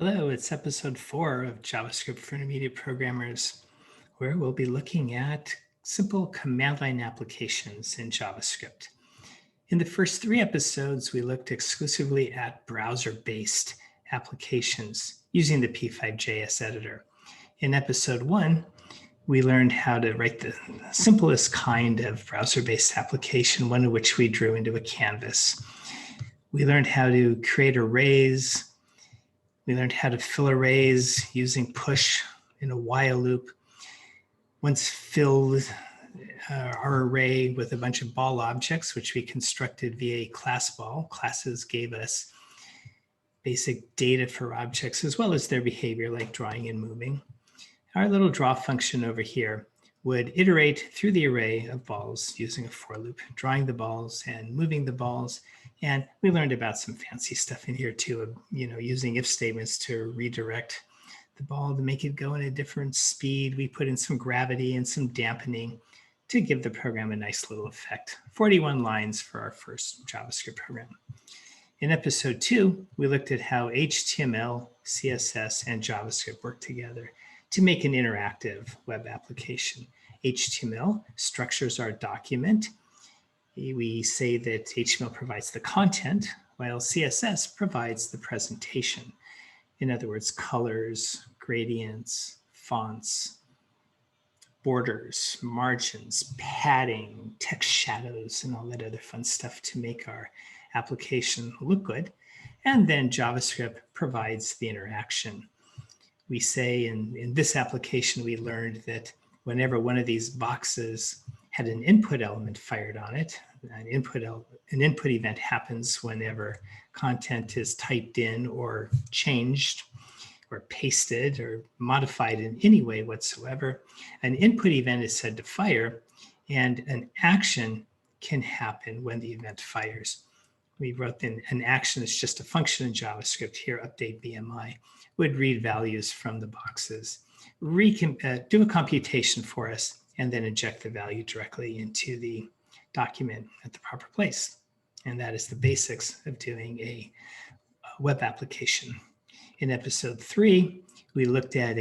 Hello, it's episode 4 of JavaScript for Intermediate Programmers, where we'll be looking at simple command line applications in JavaScript. In the first 3 episodes, we looked exclusively at browser-based applications using the P5.js editor. In episode 1, we learned how to write the simplest kind of browser-based application, one of which we drew into a canvas. We learned how to create arrays. We learned how to fill arrays using push in a while loop. Once filled our array with a bunch of ball objects, which we constructed via class ball. Classes gave us basic data for objects as well as their behavior, like drawing and moving. Our little draw function over here would iterate through the array of balls using a for loop, drawing the balls and moving the balls. And we learned about some fancy stuff in here too, using if statements to redirect the ball to make it go in a different speed. We put in some gravity and some dampening to give the program a nice little effect. 41 lines for our first JavaScript program. In episode 2, we looked at how HTML, CSS, and JavaScript work together to make an interactive web application. HTML structures our document. We say that HTML provides the content, while CSS provides the presentation. In other words, colors, gradients, fonts, borders, margins, padding, text shadows, and all that other fun stuff to make our application look good. And then JavaScript provides the interaction. We say in this application, we learned that whenever one of these boxes had an input element fired on it, an input event happens whenever content is typed in or changed or pasted or modified in any way whatsoever. An input event is said to fire, and an action can happen when the event fires. We wrote in an action is just a function in JavaScript here, update BMI, would read values from the boxes, do a computation for us, and then inject the value directly into the document at the proper place. And that is the basics of doing a web application. In episode 3, we looked at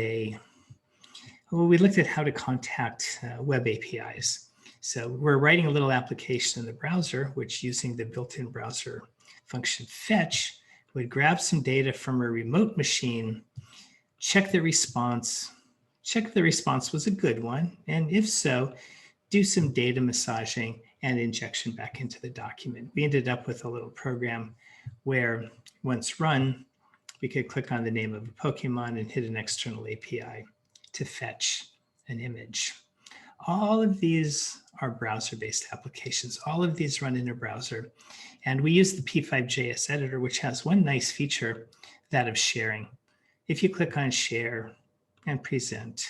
how to contact web APIs. So we're writing a little application in the browser, which using the built-in browser function fetch would grab some data from a remote machine, check the response was a good one, and if so, do some data massaging and injection back into the document. We ended up with a little program where once run, we could click on the name of a Pokemon and hit an external API to fetch an image. All of these are browser-based applications. All of these run in a browser. And we use the P5.js editor, which has one nice feature, that of sharing. If you click on share and present,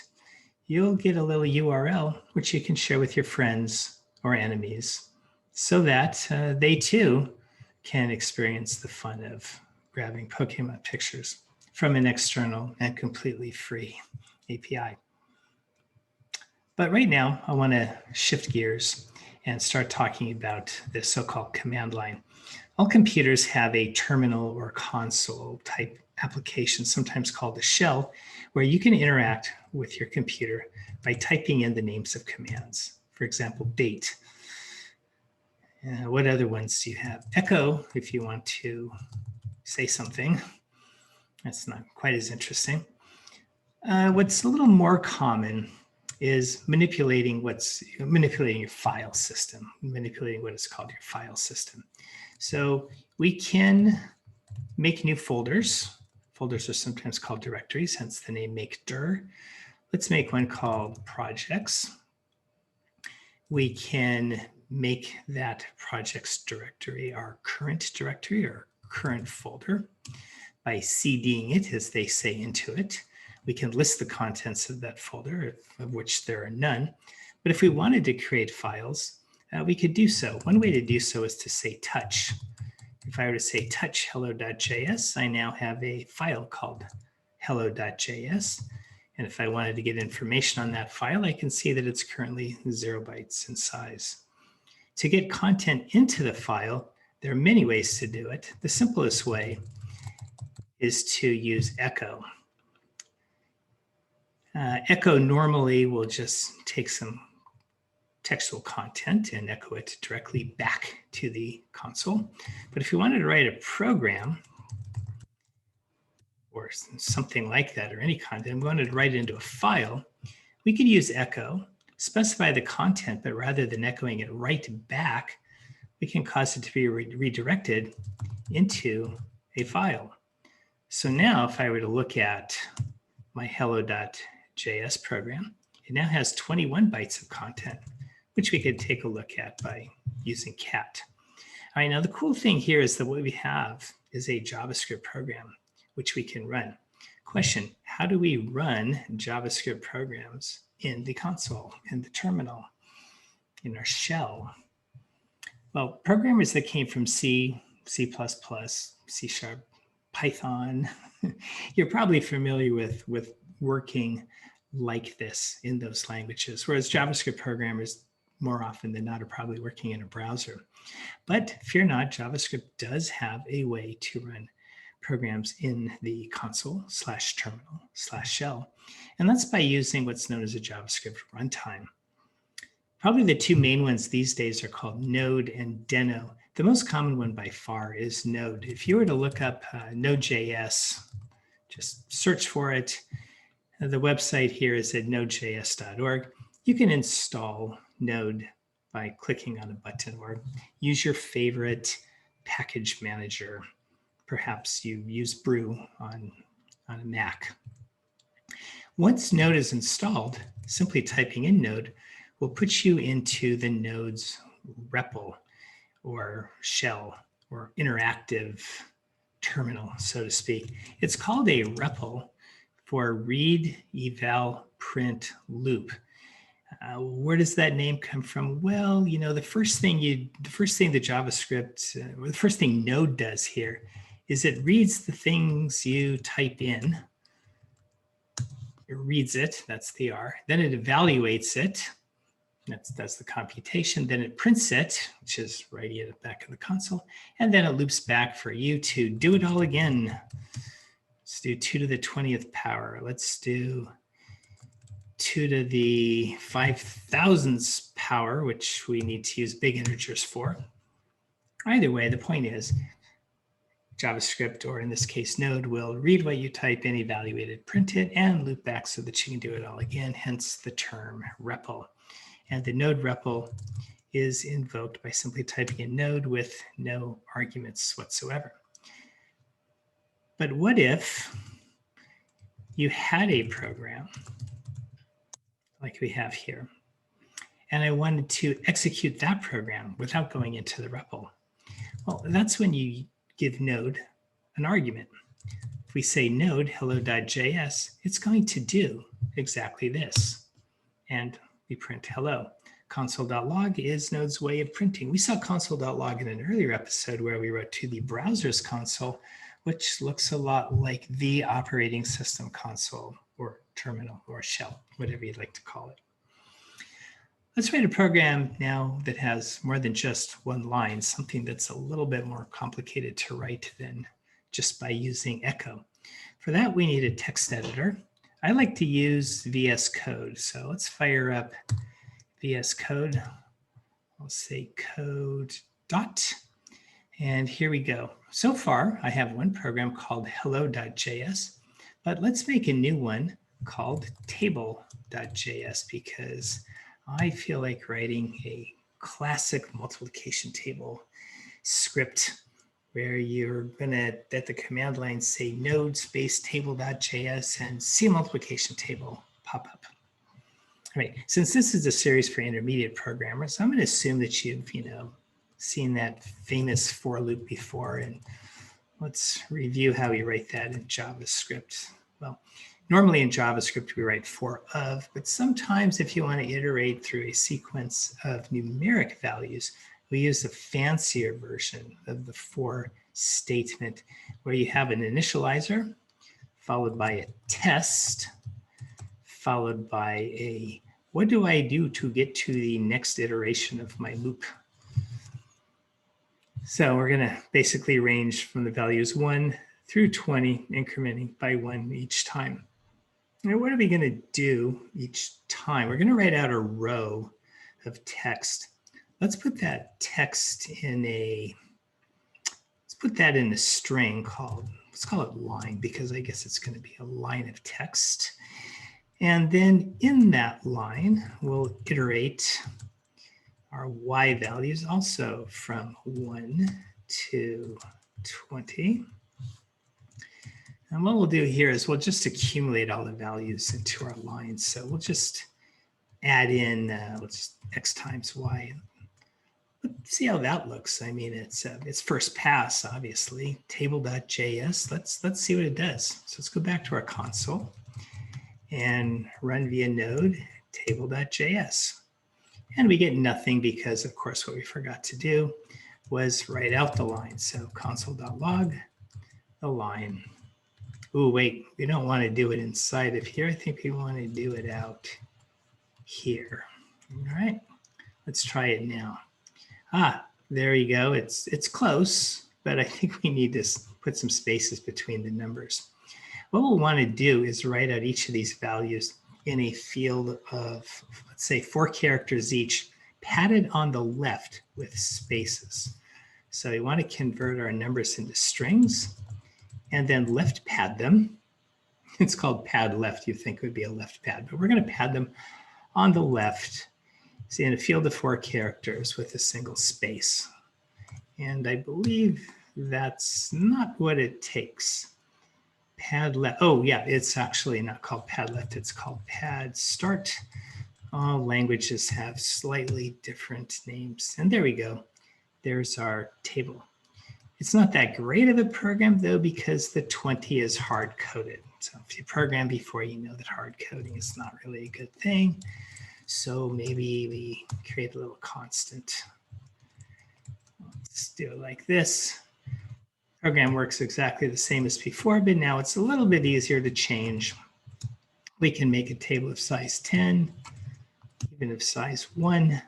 you'll get a little URL, which you can share with your friends or enemies so that they too can experience the fun of grabbing Pokemon pictures from an external and completely free API. But right now, I want to shift gears and start talking about the so-called command line. All computers have a terminal or console type application, sometimes called a shell, where you can interact with your computer by typing in the names of commands. For example, date. What other ones do you have? Echo, if you want to say something. That's not quite as interesting. What's a little more common is manipulating your file system, manipulating what is called your file system. So we can make new folders. Folders are sometimes called directories, hence the name make dir. Let's make one called projects. We can make that projects directory our current directory or current folder by CDing it, as they say, into it. We can list the contents of that folder, of which there are none. But if we wanted to create files, we could do so. One way to do so is to say touch. If I were to say touch hello.js, I now have a file called hello.js. And if I wanted to get information on that file, I can see that it's currently 0 bytes in size. To get content into the file, there are many ways to do it. The simplest way is to use echo. Echo normally will just take some textual content and echo it directly back to the console. But if you wanted to write a program or something like that, or any content, we wanted to write it into a file, we could use echo, specify the content, but rather than echoing it right back, we can cause it to be redirected into a file. So now if I were to look at my hello.js program, it now has 21 bytes of content, which we could take a look at by using cat. All right, now the cool thing here is that what we have is a JavaScript program, which we can run. Question, how do we run JavaScript programs in the console, in the terminal, in our shell? Well, programmers that came from C, C++, C#, Python, you're probably familiar with working like this in those languages, whereas JavaScript programmers more often than not are probably working in a browser. But fear not, JavaScript does have a way to run programs in the console/terminal/shell. And that's by using what's known as a JavaScript runtime. Probably the two main ones these days are called Node and Deno. The most common one by far is Node. If you were to look up Node.js, just search for it. The website here is at nodejs.org. You can install Node by clicking on a button or use your favorite package manager. Perhaps you use Brew on a Mac. Once Node is installed, simply typing in Node will put you into the Node's REPL or shell or interactive terminal, so to speak. It's called a REPL for read, eval, print, loop. Where does that name come from? Well, you know, the first thing the JavaScript, or the first thing Node does here is it reads the things you type in. It reads it, that's the R. Then it evaluates it. That's the computation. Then it prints it, which is right at the back of the console. And then it loops back for you to do it all again. Let's do 2 to the 20th power. Let's do 2 to the 5,000th power, which we need to use big integers for. Either way, the point is JavaScript, or in this case, Node, will read what you type in, evaluate it, print it, and loop back so that you can do it all again, hence the term REPL. And the Node REPL is invoked by simply typing in Node with no arguments whatsoever. But what if you had a program like we have here, and I wanted to execute that program without going into the REPL? Well, that's when you give Node an argument. If we say node hello.js, it's going to do exactly this. And we print hello. Console.log is Node's way of printing. We saw console.log in an earlier episode where we wrote to the browser's console, which looks a lot like the operating system console or terminal or shell, whatever you'd like to call it. Let's write a program now that has more than just one line, something that's a little bit more complicated to write than just by using echo. For that, we need a text editor. I like to use VS Code. So let's fire up VS Code. I'll say code dot, and here we go. So far, I have one program called hello.js, but let's make a new one called table.js because I feel like writing a classic multiplication table script where you're gonna, at the command line, say node space table.js and see a multiplication table pop up. All right, since this is a series for intermediate programmers, I'm gonna assume that you've, seen that famous for loop before, and let's review how we write that in JavaScript. Well, normally in JavaScript, we write for of, but sometimes if you want to iterate through a sequence of numeric values, we use a fancier version of the for statement where you have an initializer followed by a test, followed by a what do I do to get to the next iteration of my loop? So we're going to basically range from the values 1 through 20, incrementing by 1 each time. Now, what are we going to do each time? We're going to write out a row of text. Let's put that text in a, let's put that in a string called, let's call it line, because I guess it's going to be a line of text. And then in that line, we'll iterate our y values also from 1 to 20. And what we'll do here is we'll just accumulate all the values into our lines. So we'll just add in, let's x times y. Let's see how that looks. I mean, it's first pass, obviously. Table.js. Let's see what it does. So let's go back to our console and run via node table.js. And we get nothing because, of course, what we forgot to do was write out the line. So console.log, the line. Oh, wait, we don't want to do it inside of here. I think we want to do it out here. All right, let's try it now. Ah, there you go. It's close, but I think we need to put some spaces between the numbers. What we'll want to do is write out each of these values in a field of, let's say, 4 characters each, padded on the left with spaces. So we want to convert our numbers into strings and then left pad them. It's called pad left. You think it would be a left pad, but we're going to pad them on the left. See, in a field of 4 characters with a single space. And I believe that's not what it takes. Pad left. Oh, yeah, it's actually not called pad left. It's called pad start. All languages have slightly different names. And there we go. There's our table. It's not that great of a program, though, because the 20 is hard-coded. So if you program before, you know that hard coding is not really a good thing. So maybe we create a little constant. Let's do it like this. Program works exactly the same as before, but now it's a little bit easier to change. We can make a table of size 10, even of size 1,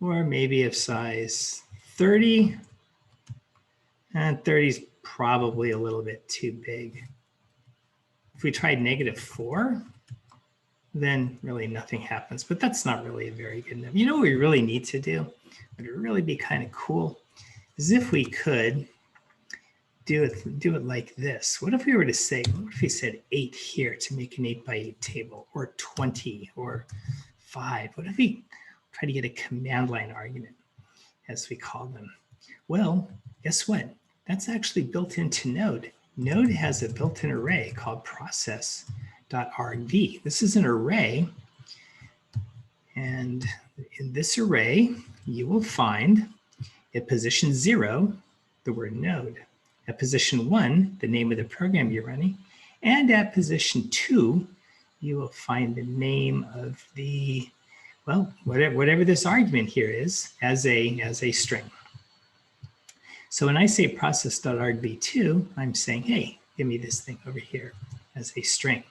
or maybe of size 30. And 30 is probably a little bit too big. If we tried -4, then really nothing happens, but that's not really a very good enough. You know what we really need to do? What would really be kind of cool is if we could do it like this. What if we were to say, what if we said 8 here to make an 8x8 table, or 20, or 5? What if we try to get a command line argument, as we call them? Well, guess what? That's actually built into Node. Node has a built-in array called process.argv. This is an array, and in this array, you will find at position 0, the word node, at position 1, the name of the program you're running, and at position 2, you will find the name of the, well, whatever this argument here is as a string. So when I say process.argv2, I'm saying, hey, give me this thing over here as a string.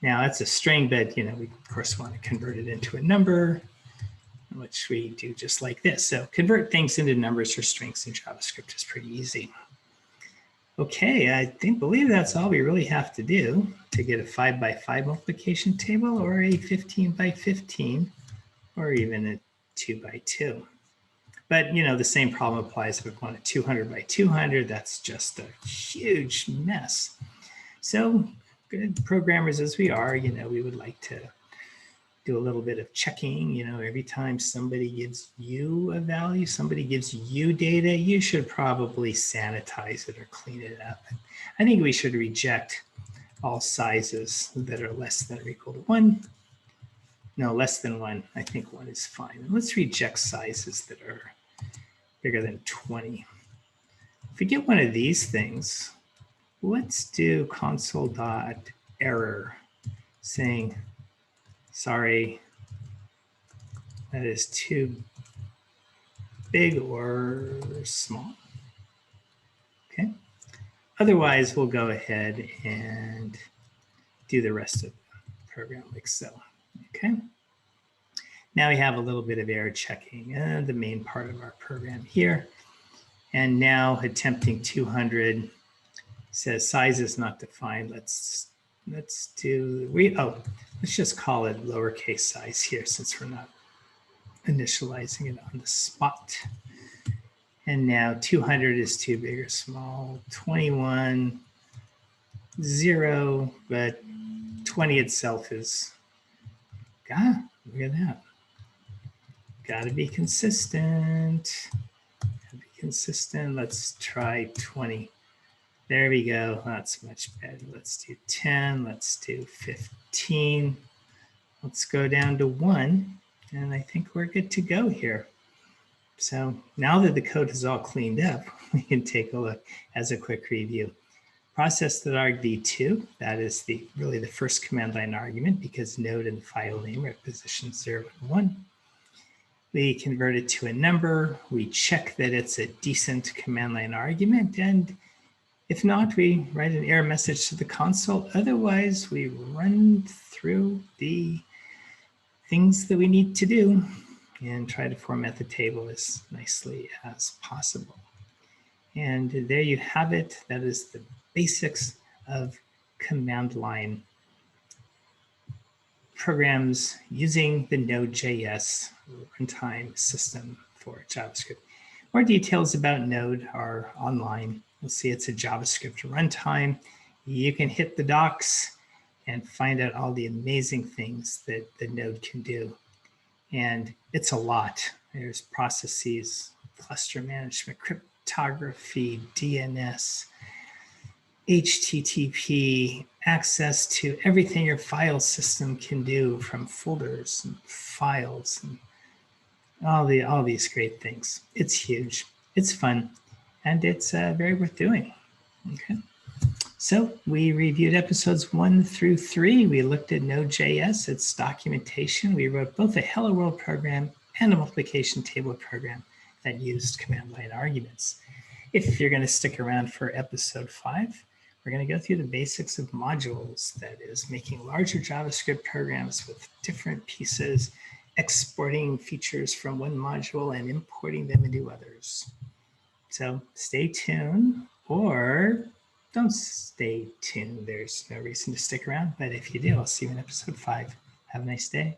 Now that's a string, but we of course want to convert it into a number, which we do just like this. So convert things into numbers or strings in JavaScript is pretty easy. Okay, I believe that's all we really have to do to get a 5x5 multiplication table, or a 15x15, or even a 2x2. But the same problem applies if we want a 200x200. That's just a huge mess. So good programmers as we are, we would like to do a little bit of checking. Every time somebody gives you a value, somebody gives you data, you should probably sanitize it or clean it up. I think we should reject all sizes that are less than or equal to 1. No, less than 1. I think 1 is fine. And let's reject sizes that are bigger than 20. If we get one of these things, let's do console.error saying, sorry, that is too big or small. Okay. Otherwise, we'll go ahead and do the rest of the program like so. Okay. Now we have a little bit of error checking, the main part of our program here. And now attempting 200 says size is not defined. Let's just call it lowercase size here since we're not initializing it on the spot. And now 200 is too big or small. 21, 0, but 20 itself is, look at that. Gotta be consistent. Let's try 20. There we go. That's much better. Let's do 10. Let's do 15. Let's go down to 1. And I think we're good to go here. So now that the code is all cleaned up, we can take a look as a quick review. Process.argv2, that is really the first command line argument because node and file name are at position 0 and 1. We convert it to a number. We check that it's a decent command line argument. And if not, we write an error message to the console. Otherwise, we run through the things that we need to do and try to format the table as nicely as possible. And there you have it. That is the basics of command line programs using the Node.js runtime system for JavaScript. More details about Node are online. You'll see it's a JavaScript runtime. You can hit the docs and find out all the amazing things that the Node can do. And it's a lot. There's processes, cluster management, cryptography, DNS, HTTP, access to everything your file system can do, from folders and files and all these great things. It's huge, it's fun, and it's very worth doing. Okay. So we reviewed episodes 1 through 3. We looked at Node.js, its documentation. We wrote both a Hello World program and a multiplication table program that used command line arguments. If you're going to stick around for episode 5, we're going to go through the basics of modules, that is, making larger JavaScript programs with different pieces, exporting features from one module and importing them into others. So stay tuned, or don't stay tuned. There's no reason to stick around, but if you do, I'll see you in episode 5. Have a nice day.